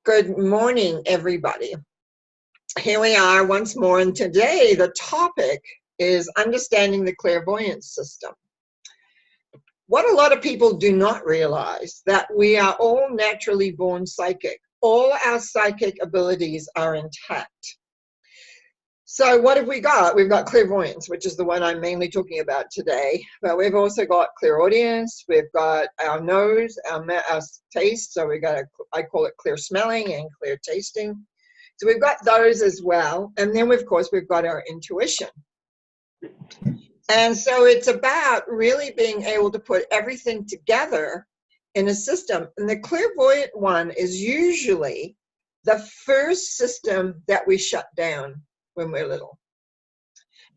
Good morning, everybody. Here we are once more, and today the topic is understanding the clairvoyant system. What a lot of people do not realize that we are all naturally born psychic. All our psychic abilities are intact. So what have we got? We've got clairvoyance, which is the one I'm mainly talking about today. But we've also got clairaudience. We've got our nose, our taste. So we got I call it clear smelling and clear tasting. So we've got those as well. And then, of course, we've got our intuition. And so it's about really being able to put everything together in a system. And the clairvoyant one is usually the first system that we shut down when we're little.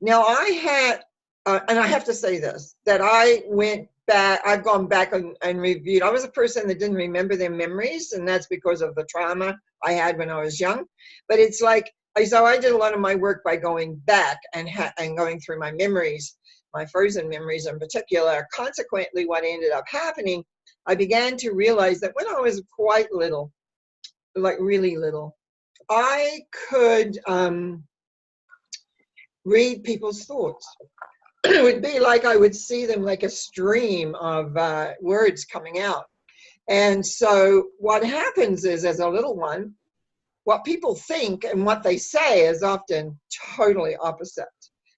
Now I had, and I have to say this, that I've gone back and reviewed. I was a person that didn't remember their memories, and that's because of the trauma I had when I was young. But it's like, so I did a lot of my work by going back and going through my memories, my frozen memories in particular. Consequently, what ended up happening, I began to realize that when I was quite little, like really little, I could read people's thoughts. It would be like I would see them like a stream of words coming out. And so what happens is, as a little one, what people think and what they say is often totally opposite.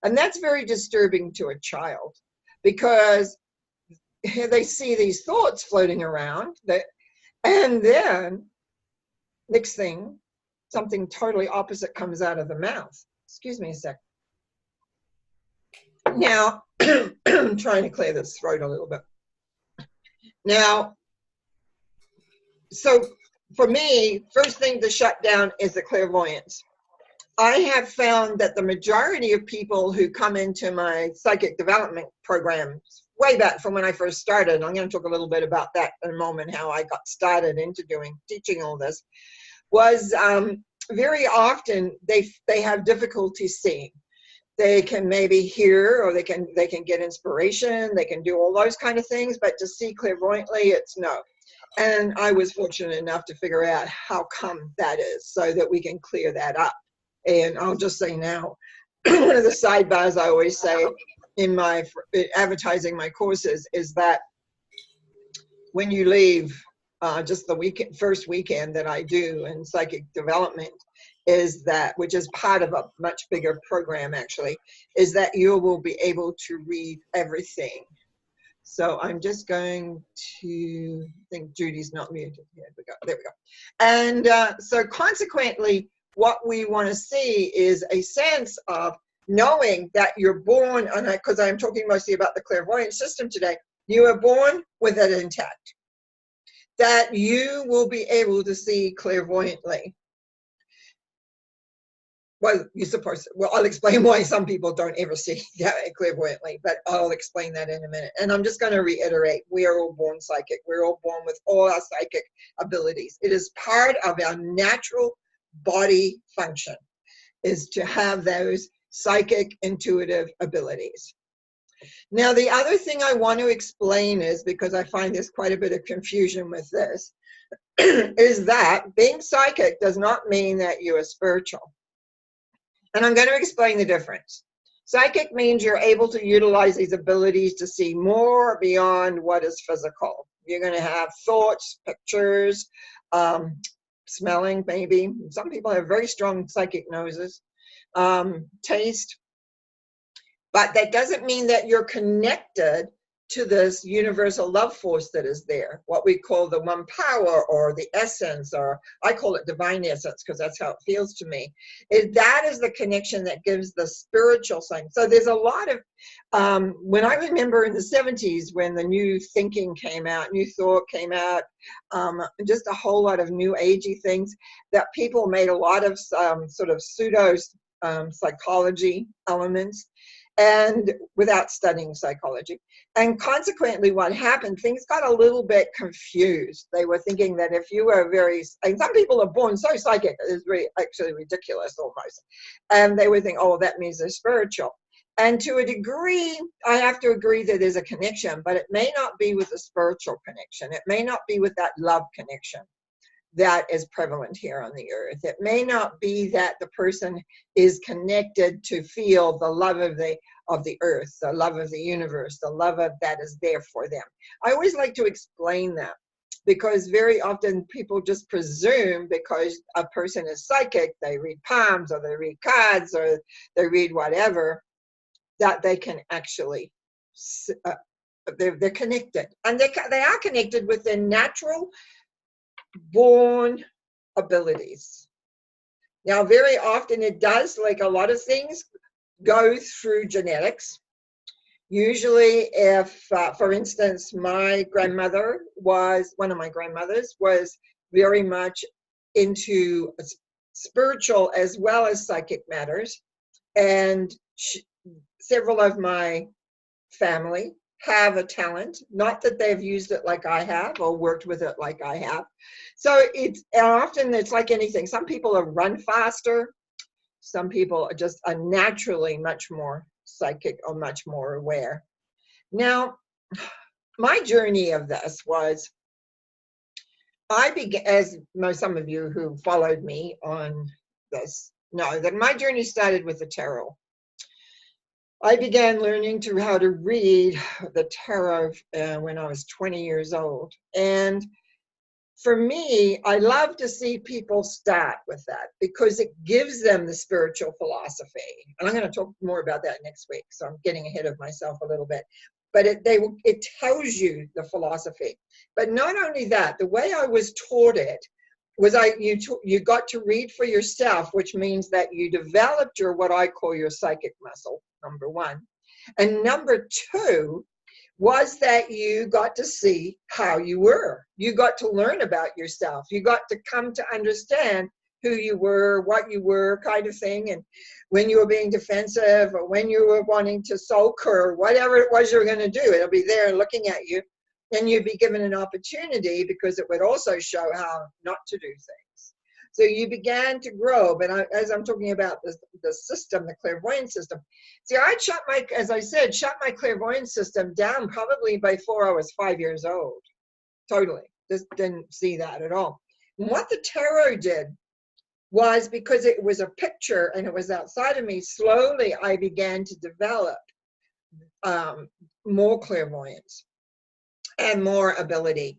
And that's very disturbing to a child, because they see these thoughts floating around, and then next thing, something totally opposite comes out of the mouth. Excuse me a sec. Now, I'm trying to clear this throat a little bit. Now, so for me, first thing to shut down is the clairvoyance. I have found that the majority of people who come into my psychic development programs, way back from when I first started, I'm going to talk a little bit about that in a moment, how I got started into teaching all this, was very often they have difficulty seeing. They can maybe hear, or they can get inspiration, they can do all those kind of things, but to see clairvoyantly, it's no. And I was fortunate enough to figure out how come that is, so that we can clear that up. And I'll just say now, one of the sidebars I always say in my advertising my courses is that when you leave, just the first weekend that I do in psychic development, is that, which is part of a much bigger program actually, is that you will be able to read everything. So I'm just going to, I think Judy's not muted. Here we go. There we go. And so consequently, what we want to see is a sense of knowing that you're born, and because I'm talking mostly about the clairvoyant system today, you are born with it intact, that you will be able to see clairvoyantly. Well, you're supposed to. Well, I'll explain why some people don't ever see clairvoyantly, but I'll explain that in a minute. And I'm just going to reiterate, we are all born psychic. We're all born with all our psychic abilities. It is part of our natural body function, is to have those psychic intuitive abilities. Now, the other thing I want to explain is, because I find there's quite a bit of confusion with this, is that being psychic does not mean that you are spiritual. And I'm going to explain the difference. Psychic means you're able to utilize these abilities to see more beyond what is physical. You're going to have thoughts, pictures, smelling maybe. Some people have very strong psychic noses, taste. But that doesn't mean that you're connected to this universal love force that is there, what we call the one power, or the essence, or I call it divine essence because that's how it feels to me. That is the connection that gives the spiritual side. So there's a lot of, when I remember in the 70s when the new thinking came out, new thought came out, just a whole lot of new agey things, that people made a lot of sort of pseudo psychology elements, and without studying psychology. And consequently, what happened, things got a little bit confused. They were thinking that if you were and some people are born so psychic, it's really actually ridiculous almost. And they would think, oh, that means they're spiritual. And to a degree, I have to agree that there's a connection, but it may not be with a spiritual connection. It may not be with that love connection. that is prevalent here on the earth. It may not be that the person is connected to feel the love of the earth, the love of the universe, the love of that is there for them. I always like to explain that, because very often people just presume because a person is psychic, they read palms or they read cards or they read whatever, that they can actually, they're connected. And they are connected with their natural born abilities. Now, very often it does, like a lot of things, go through genetics. Usually if, for instance, my grandmother was, one of my grandmothers was very much into spiritual as well as psychic matters. And several of my family have a talent, not that they've used it like I have or worked with it like I have. So it's often, it's like anything. Some people are run faster. Some people are naturally much more psychic or much more aware. Now, my journey of this was, I began, as some of you who followed me on this know, that my journey started with the tarot. I began learning how to read the tarot when I was 20 years old. And for me, I love to see people start with that because it gives them the spiritual philosophy. And I'm going to talk more about that next week, so I'm getting ahead of myself a little bit. But it tells you the philosophy. But not only that, the way I was taught it was you got to read for yourself, which means that you developed your, what I call your psychic muscle, number one. And number two was that you got to see how you were. You got to learn about yourself. You got to come to understand who you were, what you were, kind of thing. And when you were being defensive or when you were wanting to sulk or whatever it was you were going to do, it'll be there looking at you. And you'd be given an opportunity because it would also show how not to do things. So you began to grow. But as I'm talking about the system, the clairvoyant system, see, I as I said, shut my clairvoyant system down probably before I was 5 years old. Totally. Just didn't see that at all. And what the tarot did was, because it was a picture and it was outside of me, slowly I began to develop more clairvoyance and more ability.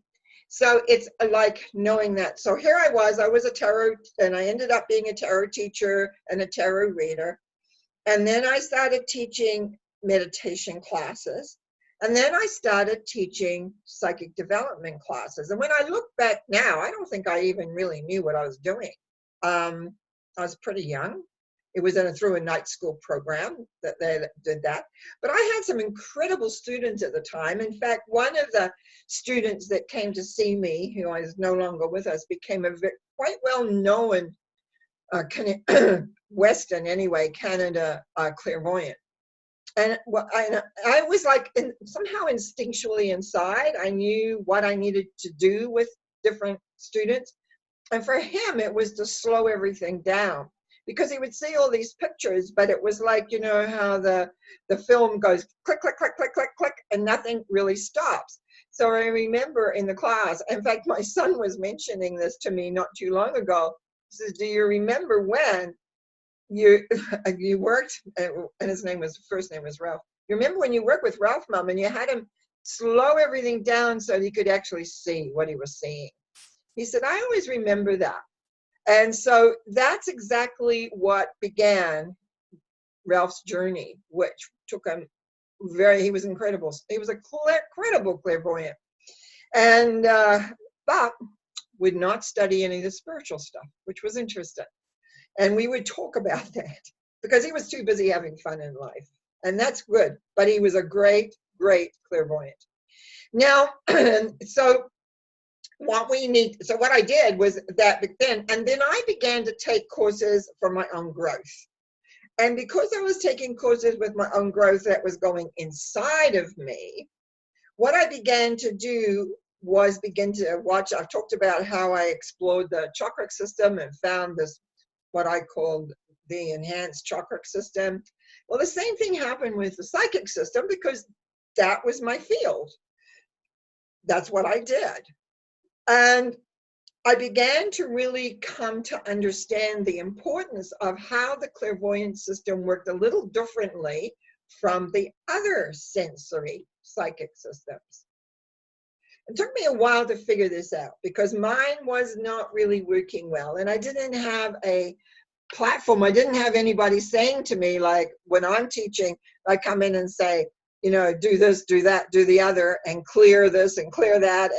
So it's like knowing that. So here I was a tarot, and I ended up being a tarot teacher and a tarot reader. And then I started teaching meditation classes. And then I started teaching psychic development classes. And when I look back now, I don't think I even really knew what I was doing. I was pretty young. It was through a night school program that they did that. But I had some incredible students at the time. In fact, one of the students that came to see me, who is no longer with us, became a quite well-known Western, anyway, Canada clairvoyant. And I was like, somehow instinctually inside, I knew what I needed to do with different students. And for him, it was to slow everything down, because he would see all these pictures, but it was like, you know, how the film goes click, click, click, click, click, click, and nothing really stops. So I remember in the class, in fact, my son was mentioning this to me not too long ago. He says, do you remember when you worked, and his first name was Ralph. You remember when you worked with Ralph, Mom, and you had him slow everything down so he could actually see what he was seeing? He said, I always remember that. And so that's exactly what began Ralph's journey, which took him he was incredible. He was a incredible clairvoyant. And, but would not study any of the spiritual stuff, which was interesting. And we would talk about that because he was too busy having fun in life. And that's good. But he was a great, great clairvoyant. Now, so what I did was that then, and then I began to take courses for my own growth. And because I was taking courses with my own growth that was going inside of me, what I began to do was begin to watch. I've talked about how I explored the chakra system and found this, what I called the enhanced chakra system. Well, the same thing happened with the psychic system, because that was my field. That's what I did. And I began to really come to understand the importance of how the clairvoyant system worked a little differently from the other sensory psychic systems. It took me a while to figure this out because mine was not really working well, and I didn't have a platform. I didn't have anybody saying to me, like when I'm teaching, I come in and say, you know, do this, do that, do the other, and clear this and clear that.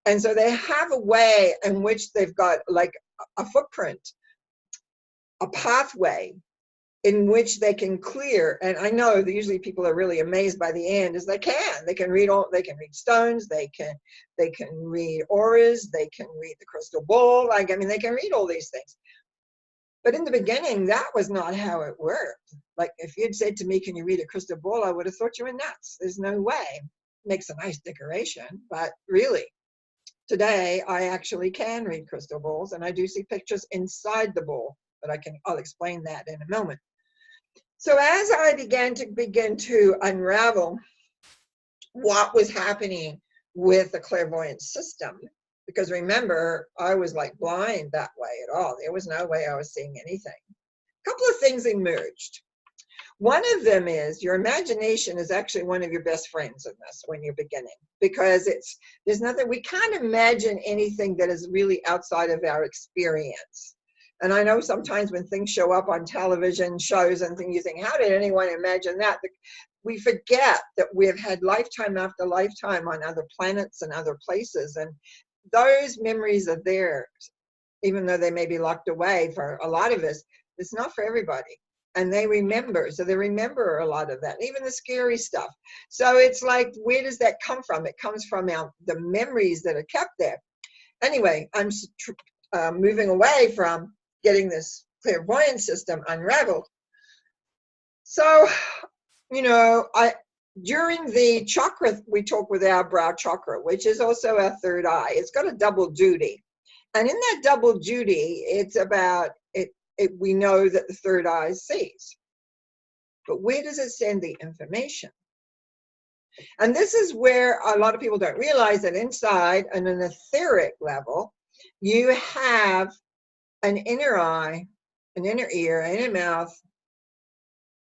And so they have a way in which they've got like a footprint, a pathway in which they can clear. And I know that usually people are really amazed by the end is they can read stones, they can read auras, they can read the crystal ball. Like, I mean, they can read all these things. But in the beginning, that was not how it worked. Like if you'd said to me, can you read a crystal ball? I would have thought you were nuts. There's no way. Makes a nice decoration, but really, today I actually can read crystal balls, and I do see pictures inside the ball, but I'll explain that in a moment. So as I began to unravel what was happening with the clairvoyant system, because remember, I was like blind that way at all. There was no way I was seeing anything. A couple of things emerged. One of them is your imagination is actually one of your best friends in this when you're beginning, because there's nothing, we can't imagine anything that is really outside of our experience. And I know sometimes when things show up on television shows and things, you think, how did anyone imagine that? We forget that we have had lifetime after lifetime on other planets and other places. And those memories are there, even though they may be locked away for a lot of us. It's not for everybody. And they remember, so they remember a lot of that, even the scary stuff. So it's like, where does that come from? It comes from the memories that are kept there. Anyway, I'm moving away from getting this clairvoyant system unraveled. So, you know, during the chakra, we talk with our brow chakra, which is also our third eye. It's got a double duty. And in that double duty, it's about, we know that the third eye sees. But where does it send the information? And this is where a lot of people don't realize that inside, on an etheric level, you have an inner eye, an inner ear, an inner mouth.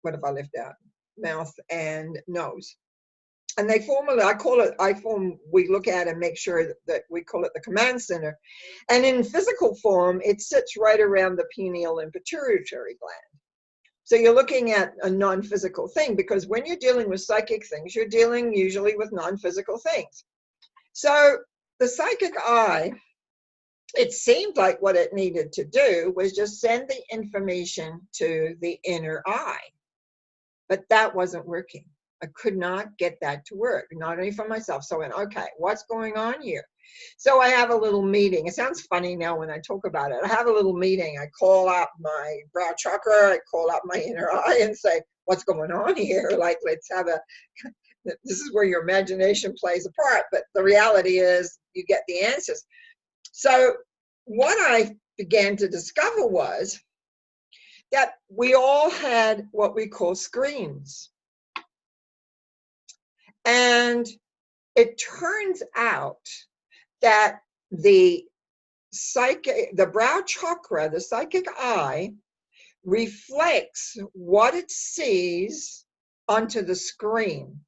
What if I left out? Mouth and nose. And they we look at and make sure that we call it the command center. And in physical form, it sits right around the pineal and pituitary gland. So you're looking at a non-physical thing, because when you're dealing with psychic things, you're dealing usually with non-physical things. So the psychic eye, it seemed like what it needed to do was just send the information to the inner eye. But that wasn't working. I could not get that to work, not only for myself. So I went, okay, what's going on here? So I have a little meeting. It sounds funny now when I talk about it. I have a little meeting. I call up my brow chakra. I call up my inner eye and say, what's going on here? Like, let's have this is where your imagination plays a part. But the reality is you get the answers. So what I began to discover was that we all had what we call screens. And it turns out that the brow chakra, the psychic eye, reflects what it sees onto the screen.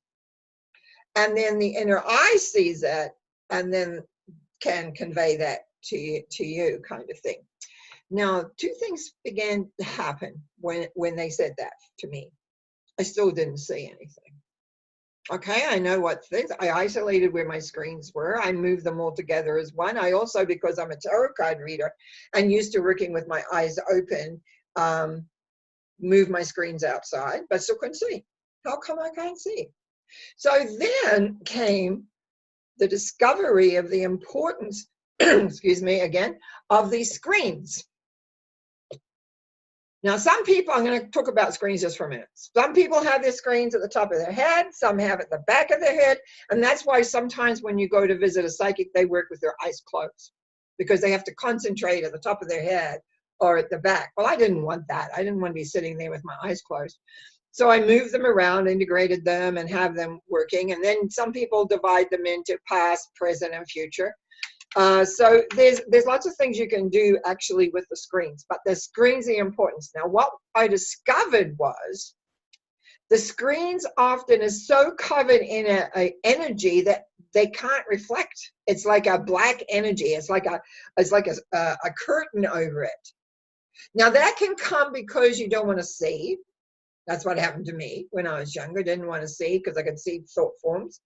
And then the inner eye sees it and then can convey that to you, kind of thing. Now, two things began to happen when they said that to me. I still didn't see anything. Okay, I know what things. I isolated where my screens were. I moved them all together as one. I also, because I'm a tarot card reader and used to working with my eyes open, moved my screens outside, but still couldn't see. How come I can't see? So then came the discovery of the importance, excuse me again, of these screens. Now, some people, I'm going to talk about screens just for a minute. Some people have their screens at the top of their head. Some have at the back of their head. And that's why sometimes when you go to visit a psychic, they work with their eyes closed because they have to concentrate at the top of their head or at the back. Well, I didn't want that. I didn't want to be sitting there with my eyes closed. So I moved them around, integrated them, and have them working. And then some people divide them into past, present, and future. So there's lots of things you can do actually with the screens, but the screens are the importance. Now, what I discovered was the screens often is so covered in a energy that they can't reflect. It's like a black energy. It's like a curtain over it. Now that can come because you don't want to see. That's what happened to me when I was younger. Didn't want to see because I could see thought forms.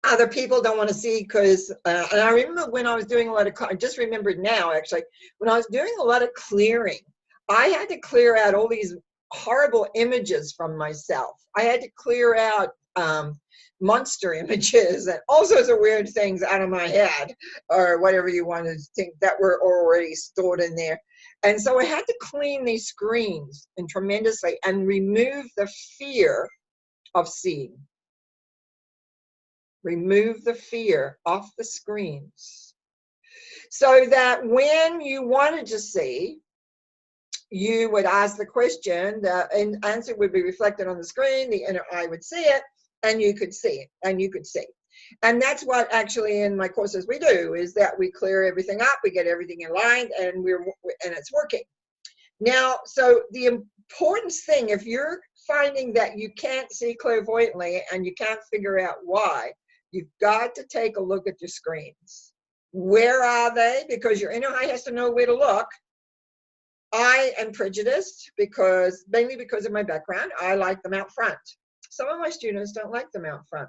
Other people don't want to see because, and I remember when I was doing a lot of, I just remembered now actually, when I was doing a lot of clearing, I had to clear out all these horrible images from myself. I had to clear out monster images and all sorts of weird things out of my head or whatever you want to think that were already stored in there. And so I had to clean these screens and tremendously and remove the fear of seeing. Remove the fear off the screens so that when you wanted to see, you would ask the question, the answer would be reflected on the screen, the inner eye would see it, and you could see it, and you could see. And that's what actually in my courses we do, is that we clear everything up, we get everything in line, and it's working. Now, so the important thing, if you're finding that you can't see clairvoyantly and you can't figure out why, you've got to take a look at your screens. Where are they? Because your inner eye has to know where to look. I am prejudiced mainly because of my background. I like them out front. Some of my students don't like them out front.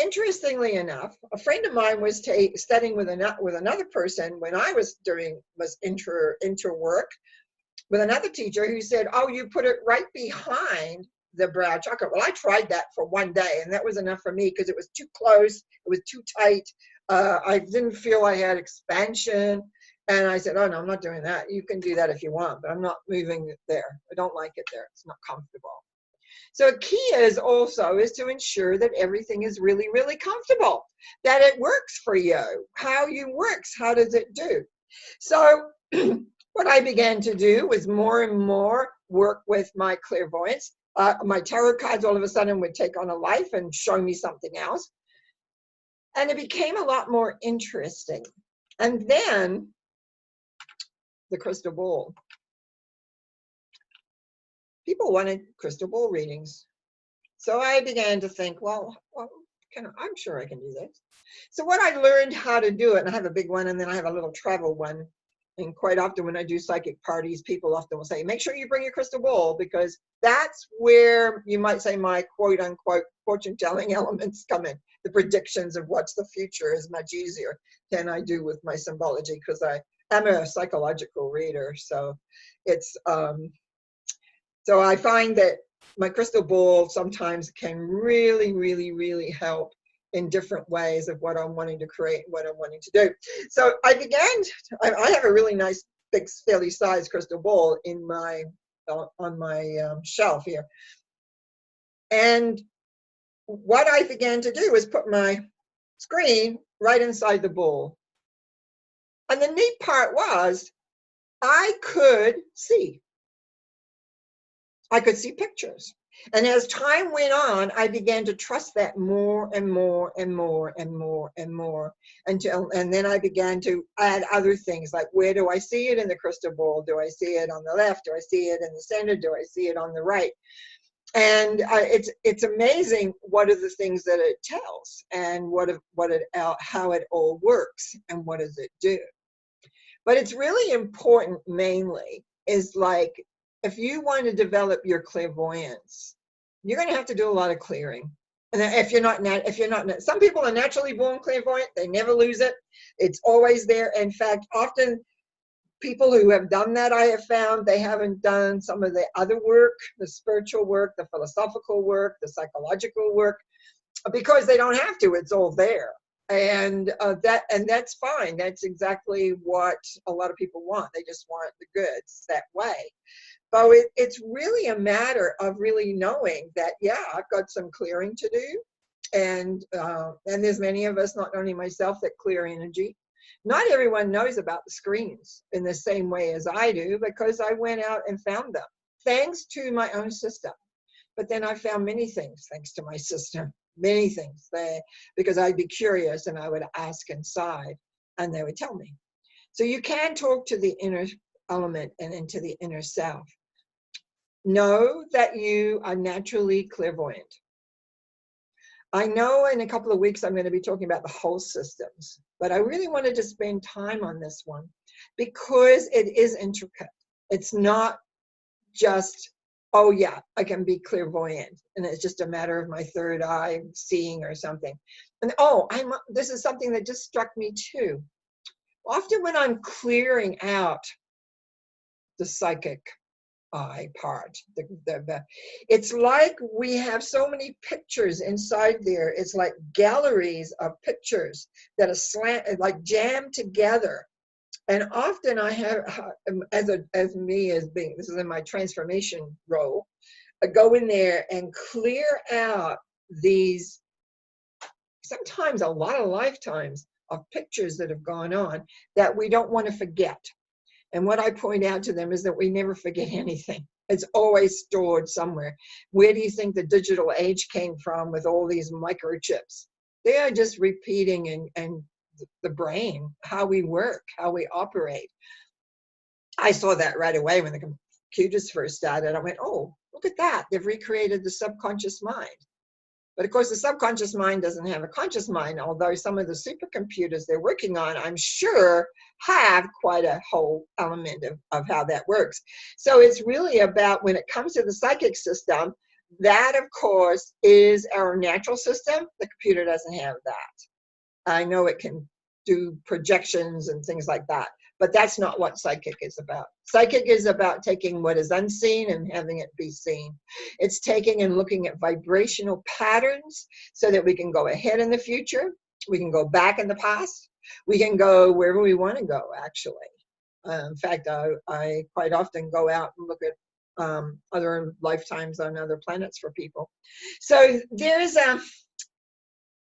Interestingly enough, a friend of mine was studying with another person when I was inter work with another teacher who said, oh, you put it right behind the brow chakra. Well, I tried that for one day, and that was enough for me because it was too close, it was too tight. I didn't feel I had expansion. And I said, oh, no, I'm not doing that. You can do that if you want, but I'm not moving it there. I don't like it there. It's not comfortable. So key is to ensure that everything is really, really comfortable, that it works for you. How you works, how does it do? So what I began to do was more and more work with my clairvoyance. My tarot cards all of a sudden would take on a life and show me something else. And it became a lot more interesting. And then the crystal ball. People wanted crystal ball readings. So I began to think, well I'm sure I can do this. So what I learned how to do it, and I have a big one and then I have a little travel one. And quite often when I do psychic parties, people often will say, make sure you bring your crystal ball, because that's where you might say my quote unquote fortune telling elements come in. The predictions of what's the future is much easier than I do with my symbology, because I am a psychological reader. So it's, so I find that my crystal ball sometimes can really, really, really help in different ways of what I'm wanting to create, what I'm wanting to do. So I have a really nice, big, fairly sized crystal ball in my, on my shelf here. And what I began to do was put my screen right inside the ball. And the neat part was I could see. I could see pictures. And as time went on, I began to trust that more and more and more and more and more and then I began to add other things like, where do I see it in the crystal ball? Do I see it on the left? Do I see it in the center? Do I see it on the right? And it's amazing what are the things that it tells and how it all works and what does it do. But it's really important mainly is like, if you want to develop your clairvoyance, you're going to have to do a lot of clearing. And if you're not, some people are naturally born clairvoyant, they never lose it. It's always there. In fact, often people who have done that, I have found they haven't done some of the other work, the spiritual work, the philosophical work, the psychological work, because they don't have to. It's all there. And that's fine. That's exactly what a lot of people want. They just want the goods that way. So it's really a matter of really knowing that, yeah, I've got some clearing to do. And there's many of us, not only myself, that clear energy. Not everyone knows about the screens in the same way as I do, because I went out and found them, thanks to my own system. But then I found many things thanks to my system. many things there, because I'd be curious and I would ask inside and they would tell me. So you can talk to the inner element and into the inner self. Know that you are naturally clairvoyant. I know in a couple of weeks I'm going to be talking about the whole systems, but I really wanted to spend time on this one because it is intricate. It's not just, oh yeah, I can be clairvoyant and it's just a matter of my third eye seeing or something. And oh, this is something that just struck me too. Often when I'm clearing out the psychic eye part, it's like we have so many pictures inside there. It's like galleries of pictures that are like jammed together. And often I have, as being, this is in my transformation role, I go in there and clear out these, sometimes a lot of lifetimes of pictures that have gone on that we don't want to forget. And what I point out to them is that we never forget anything. It's always stored somewhere. Where do you think the digital age came from with all these microchips? They are just repeating and the brain, how we work, how we operate. I saw that right away when the computers first started. I went, oh, look at that. They've recreated the subconscious mind. But of course, the subconscious mind doesn't have a conscious mind, although some of the supercomputers they're working on, I'm sure, have quite a whole element of how that works. So it's really about, when it comes to the psychic system, that, of course, is our natural system. The computer doesn't have that. I know it can do projections and things like that, but that's not what psychic is about. Psychic is about taking what is unseen and having it be seen. It's taking and looking at vibrational patterns so that we can go ahead in the future. We can go back in the past. We can go wherever we want to go, actually. In fact, I quite often go out and look at other lifetimes on other planets for people. So there's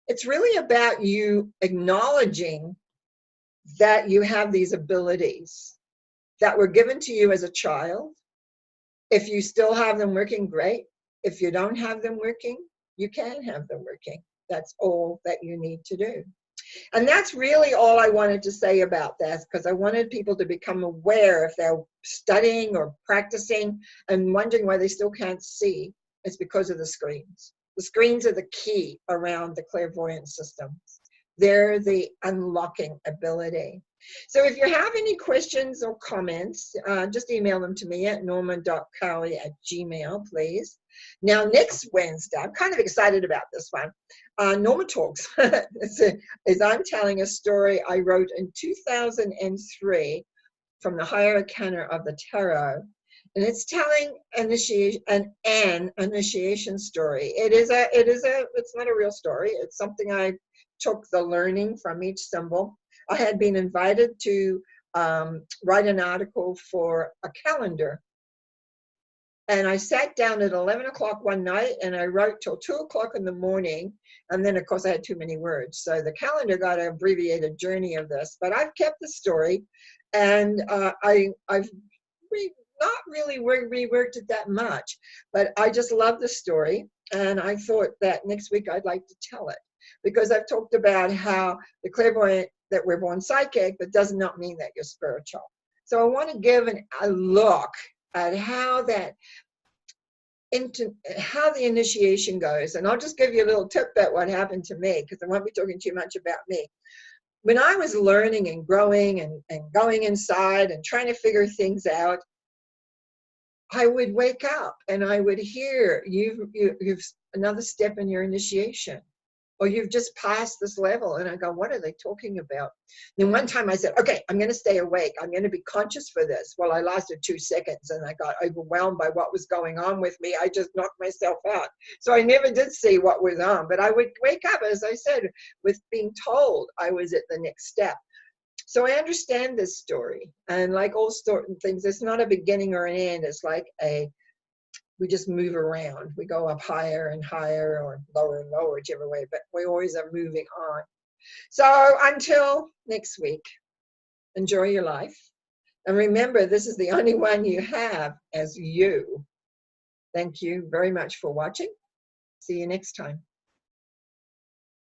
it's really about you acknowledging that you have these abilities that were given to you as a child. If you still have them working, great. If you don't have them working, you can have them working. That's all that you need to do. And that's really all I wanted to say about that, because I wanted people to become aware if they're studying or practicing and wondering why they still can't see. It's because of the screens. The screens are the key around the clairvoyant systems. They're the unlocking ability. So if you have any questions or comments, just email them to me at norma.cowie@gmail.com, please. Now, next Wednesday, I'm kind of excited about this one. Norma Talks is I'm telling a story I wrote in 2003 from the Higher Arcana of the Tarot. And it's telling an initiation story. It's not a real story. It's something I took the learning from each symbol. I had been invited to write an article for a calendar. And I sat down at 11 o'clock one night and I wrote till 2 o'clock in the morning. And then, of course, I had too many words. So the calendar got an abbreviated journey of this. But I've kept the story, and I've not really reworked it that much. But I just love the story. And I thought that next week I'd like to tell it, because I've talked about how the clairvoyant, that we're born psychic, but does not mean that you're spiritual. So I want to give a look at how how the initiation goes. And I'll just give you a little tip about what happened to me, because I won't be talking too much about me. When I was learning and growing and going inside and trying to figure things out, I would wake up and I would hear, you've another step in your initiation, or you've just passed this level. And I go, what are they talking about? And then one time I said, okay, I'm going to stay awake. I'm going to be conscious for this. Well, I lasted 2 seconds and I got overwhelmed by what was going on with me. I just knocked myself out. So I never did see what was on, but I would wake up, as I said, with being told I was at the next step. So I understand this story. And like all things, it's not a beginning or an end. It's like we just move around. We go up higher and higher, or lower and lower, whichever way, but we always are moving on. So until next week, enjoy your life. And remember, this is the only one you have as you. Thank you very much for watching. See you next time.